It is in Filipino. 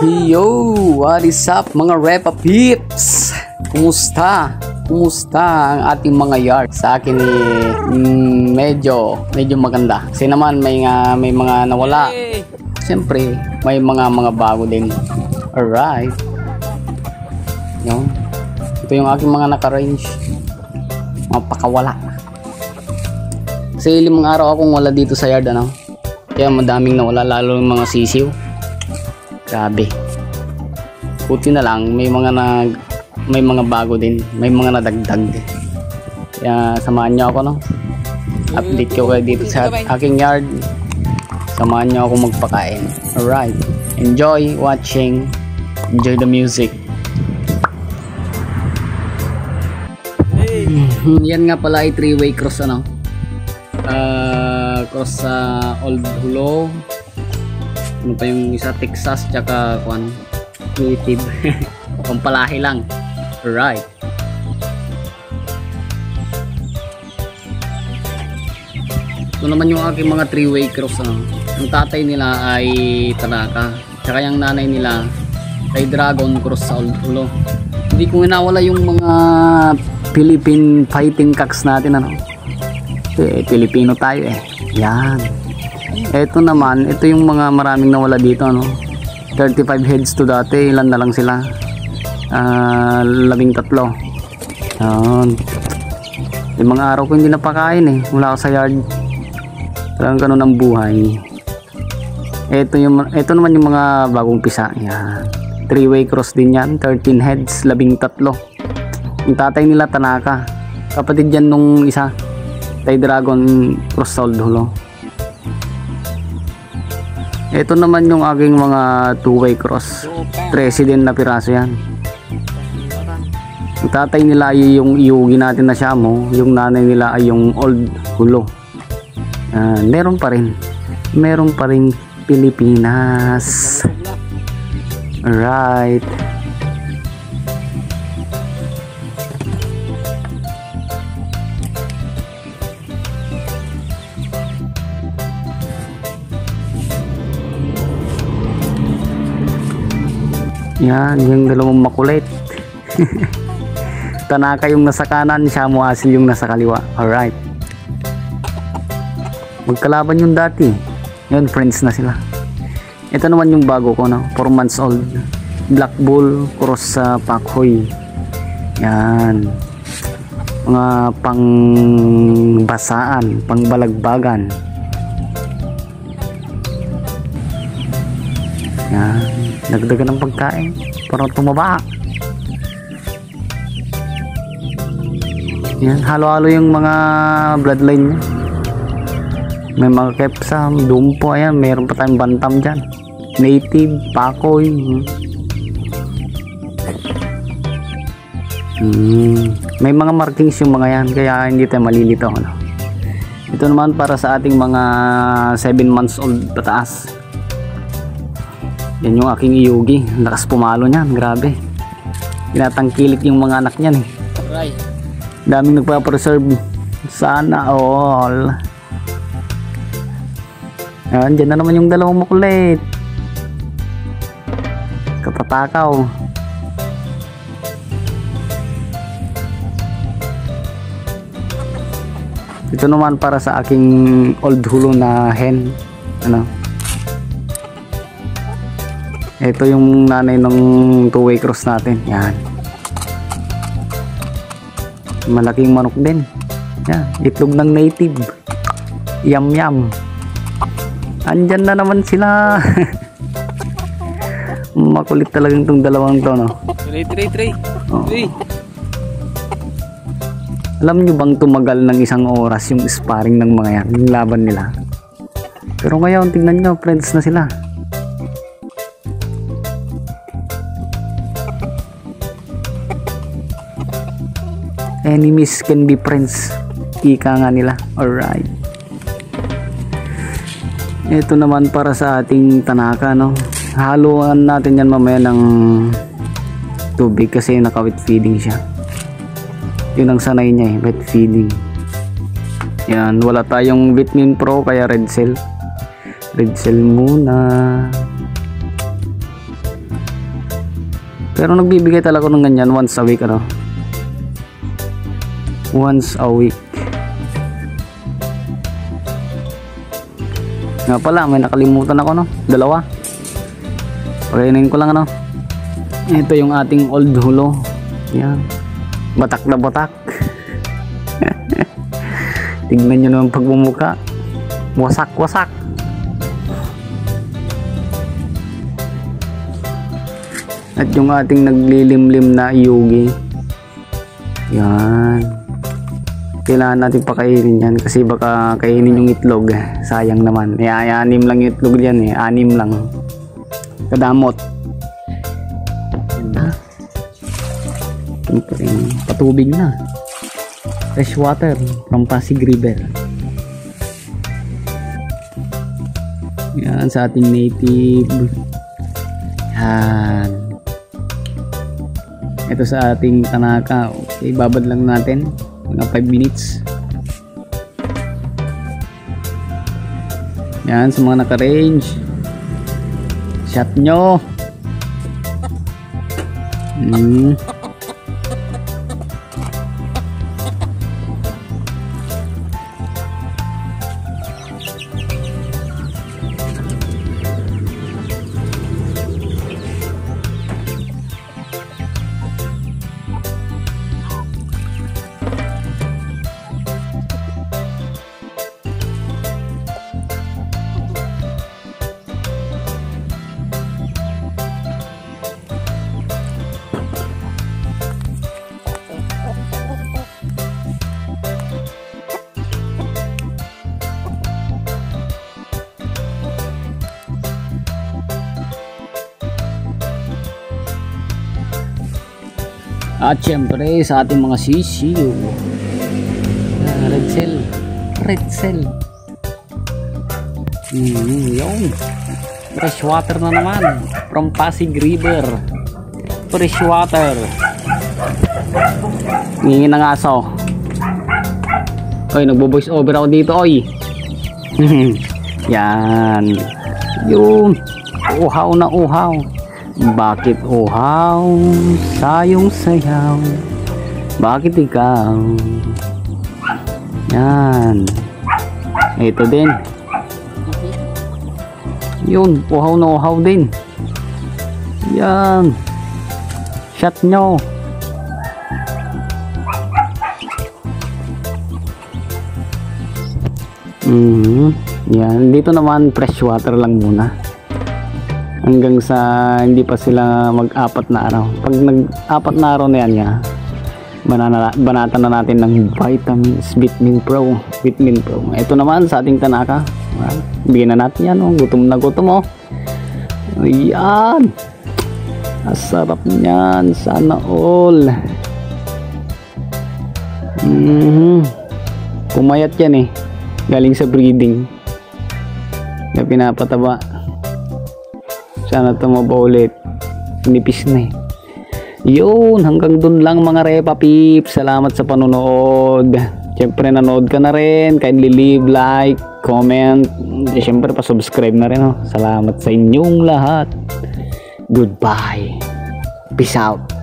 Yo, what is up mga Repa Peeps? Kumusta? Kumusta ang ating mga yard? Sa akin medyo maganda. Kasi naman may mga nawala. Siyempre, may mga bago din. Alright. Yun. Ito yung aking mga naka-range. Mga pakawala. Kasi 5 araw akong wala dito sa yard, ano? Kaya madaming nawala, lalo yung mga sisiw. Grabe. Buti na lang may mga bago din, may mga nadagdag. Kaya samahan niyo ako, no? Update ko kayo dito sa aking yard. Samahan niyo ako magpakain. Alright. Enjoy watching. Enjoy the music. Yan nga pala ay 3-way cross, ano? Cross sa Old Hulo. Ano pa yung isa, Texas, tsaka native. Pampalahi lang. Alright. Ito naman yung aking mga 3-way cross, ano? Ang tatay nila ay Tanaka, tsaka yung nanay nila ay Dragon Cross sa Old Hulo. Hindi ko inawala yung mga Philippine fighting cocks natin, ano? Pilipino tayo eh. Yan. Ito naman, ito yung mga maraming nawala dito, ano? 35 heads to dati, ilan na lang sila? 13. Yan. Yung mga araw ko hindi napakain eh. Mula ako sa yard. Talagang ganun ang buhay. Ito naman yung mga bagong pisa. Yan. 3-way cross din yan. 13 heads, 13. Yung tatay nila Tanaka. Kapatid yan nung isa. Tay Dragon Cross sa Old Hulo. Ito naman yung aking mga 2-way cross. 13 din na piraso yan. Yung tatay nila ay yung iugi natin na Shamo. Yung nanay nila ay yung Old Hulo. Meron pa rin Pilipinas. Alright. Yan, yung dalawang makulit. Tanaka yung nasa kanan, Shamo Asil yung nasa kaliwa. Alright. Magkalaban yung dati. Yan, friends na sila. Ito naman yung bago ko, no? 4 months old. Black Bull Cross sa Pakhoy. Yan. Mga pangbasaan, pangbalagbagan. Yan. Nagdagan ng pagkain para tumaba. Yan, halo-halo yung mga bloodline niya. May mga Kepsam, Dumpo, ayan, mayroon pa tayong Bantam dyan. Native, Pakoy. May mga markings yung mga yan, kaya hindi tayo malilito, ano? Ito naman para sa ating mga 7 months old pataas. Yan yung aking iyugi. Lakas pumalo niyan. Grabe. Tinatangkilik yung mga anak niyan eh. Right. Daming nagpa-preserve. Sana all. Yan. Dyan na naman yung dalawang makulit. Kapatakaw. Ito naman para sa aking Old Hulo na hen. Ano? Ito yung nanay ng 2-way cross natin. Yan. Malaking manok din. Yan. Itlog ng native. Yum yum. Andyan na naman sila. Makulit talagang itong dalawang to, no? Tray. Oh. Alam nyo bang tumagal ng 1 oras yung sparring ng mga yan? Yung laban nila. Pero ngayon, tignan nyo, friends na sila. Enemies can be friends. Ika nga nila. Alright. Ito naman para sa ating Tanaka, no? Haluan natin yan mamaya ng tubig kasi naka-wet feeding siya. Yun ang sanay niya eh, wet feeding. Yan, wala tayong Vitamin Pro kaya red cell. Red cell muna. Pero nagbibigay talaga ng ganyan once a week, ano? Once a week. Nga pala, may nakalimutan ako, no? Dalawa. Pakainin ko lang, ano? Ito yung ating old hulo. Yan. Batak na batak. Tignan nyo naman pagmumuka. Wasak, wasak. At yung ating naglilimlim na yugi. Yan. Kailangan natin pakainin yan kasi baka kainin yung itlog. Sayang naman. Anim lang yung itlog yan eh. 6 lang. Kadamot. Patubig na. Fresh water from Pasig River. Yan sa ating native. Yan. Ito sa ating tanaka. Okay, babad lang natin mga 5 minutes. Yan sa mga naka-range. Shot nyo. At syempre sa ating mga sisiyo, red cell yun, fresh water na naman from Pasig River. Fresh water. Ngingin ng aso. Oy, nagbo-voice over ako dito, oy. Yan yun, uhaw na uhaw. Bakit uhaw, sayong sayaw, bakit ikaw? Yan. Ito din. Yun, uhaw na uhaw din. Yan. Shot nyo. Yan. Dito naman fresh water lang muna. Hanggang sa hindi pa sila mag-apat na araw. Pag nag-apat na araw na yan niya, banatan na natin ng vitamins, Vitamin Pro. Ito naman sa ating tanaka. Bigyan na natin yan. Oh. Gutom na gutom. Oh. Ayan. Asarap niyan. Sana all. Pumayat yan eh. Galing sa breeding. Kaya pinapataba. Sana tumaba ulit. Nipis na eh. Yun, hanggang dun lang mga Repa Peeps. Salamat sa panonood. Siyempre nanood ka na rin. Kindly leave, like, comment. Siyempre pa-subscribe na rin. Oh. Salamat sa inyong lahat. Goodbye. Peace out.